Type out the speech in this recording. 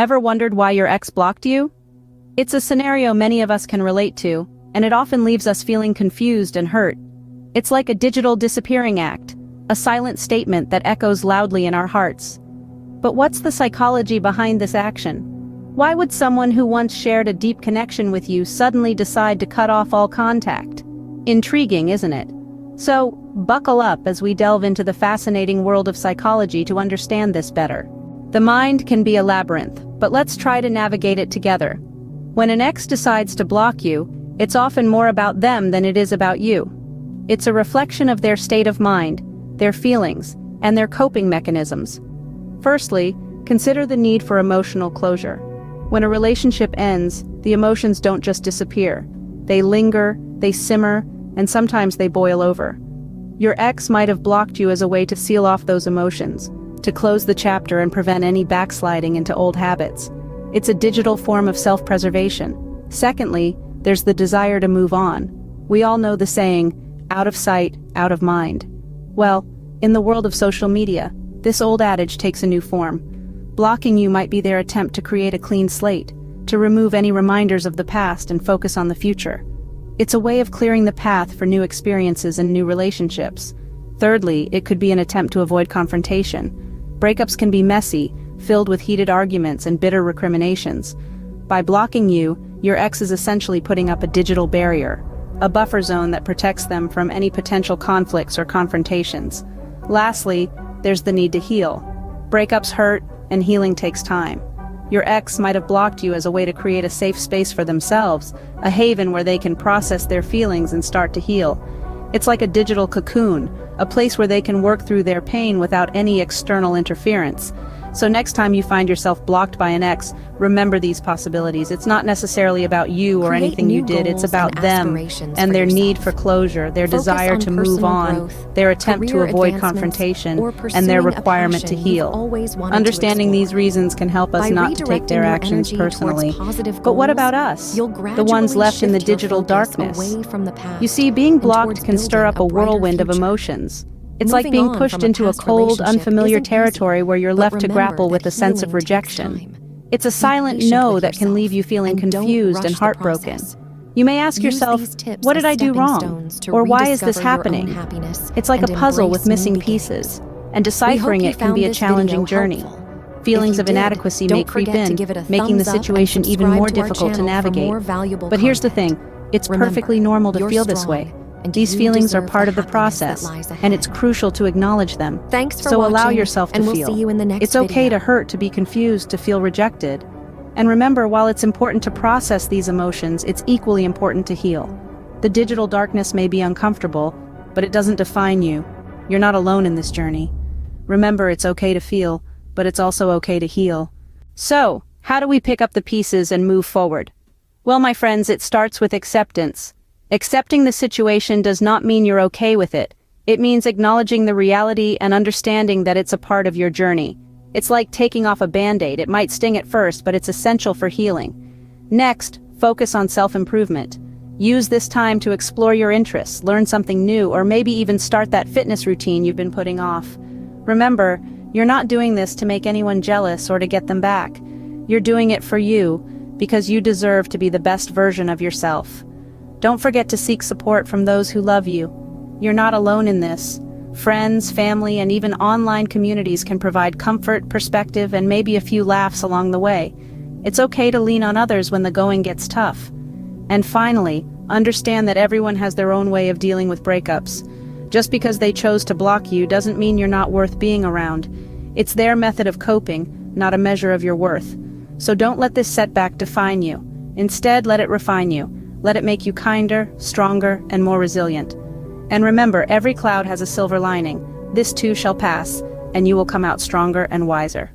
Ever wondered why your ex blocked you? It's a scenario many of us can relate to, and it often leaves us feeling confused and hurt. It's like a digital disappearing act, a silent statement that echoes loudly in our hearts. But what's the psychology behind this action? Why would someone who once shared a deep connection with you suddenly decide to cut off all contact? Intriguing, isn't it? So, buckle up as we delve into the fascinating world of psychology to understand this better. The mind can be a labyrinth, but let's try to navigate it together. When an ex decides to block you, it's often more about them than it is about you. It's a reflection of their state of mind, their feelings, and their coping mechanisms. Firstly, consider the need for emotional closure. When a relationship ends, the emotions don't just disappear. They linger, they simmer, and sometimes they boil over. Your ex might have blocked you as a way to seal off those emotions, to close the chapter and prevent any backsliding into old habits. It's a digital form of self-preservation. Secondly, there's the desire to move on. We all know the saying, out of sight, out of mind. Well, in the world of social media, this old adage takes a new form. Blocking you might be their attempt to create a clean slate, to remove any reminders of the past and focus on the future. It's a way of clearing the path for new experiences and new relationships. Thirdly, it could be an attempt to avoid confrontation. Breakups can be messy, filled with heated arguments and bitter recriminations. By blocking you, your ex is essentially putting up a digital barrier, a buffer zone that protects them from any potential conflicts or confrontations. Lastly, there's the need to heal. Breakups hurt, and healing takes time. Your ex might have blocked you as a way to create a safe space for themselves, a haven where they can process their feelings and start to heal. It's like a digital cocoon, a place where they can work through their pain without any external interference. So next time you find yourself blocked by an ex, remember these possibilities. It's not necessarily about you or anything you did, it's about them and their need for closure, their desire to move on, their attempt to avoid confrontation, and their requirement to heal. Understanding these reasons can help us not to take their actions personally. But what about us, the ones left in the digital darkness? You see, being blocked can stir up a whirlwind of emotions. It's like being pushed into a cold, unfamiliar territory where you're left to grapple with a sense of rejection. It's a silent no that can leave you feeling confused and heartbroken. You may ask yourself, what did I do wrong? Or why is this happening? It's like a puzzle with missing pieces, and deciphering it can be a challenging journey. Feelings of inadequacy may creep in, making the situation even more difficult to navigate. But here's the thing, it's perfectly normal to feel this way. These feelings are part of the process, and it's crucial to acknowledge them. So allow yourself to feel. It's okay to hurt, to be confused, to feel rejected. And remember, while it's important to process these emotions, it's equally important to heal. The digital darkness may be uncomfortable, but it doesn't define you. You're not alone in this journey. Remember, it's okay to feel, but it's also okay to heal. So, how do we pick up the pieces and move forward? Well, my friends, it starts with acceptance. Accepting the situation does not mean you're okay with it. It means acknowledging the reality and understanding that it's a part of your journey. It's like taking off a band-aid. It might sting at first, but it's essential for healing. Next, focus on self-improvement. Use this time to explore your interests, learn something new, or maybe even start that fitness routine you've been putting off. Remember, you're not doing this to make anyone jealous or to get them back. You're doing it for you, because you deserve to be the best version of yourself. Don't forget to seek support from those who love you. You're not alone in this. Friends, family, and even online communities can provide comfort, perspective, and maybe a few laughs along the way. It's okay to lean on others when the going gets tough. And finally, understand that everyone has their own way of dealing with breakups. Just because they chose to block you doesn't mean you're not worth being around. It's their method of coping, not a measure of your worth. So don't let this setback define you. Instead, let it refine you. Let it make you kinder, stronger, and more resilient. And remember, every cloud has a silver lining. This too shall pass, and you will come out stronger and wiser.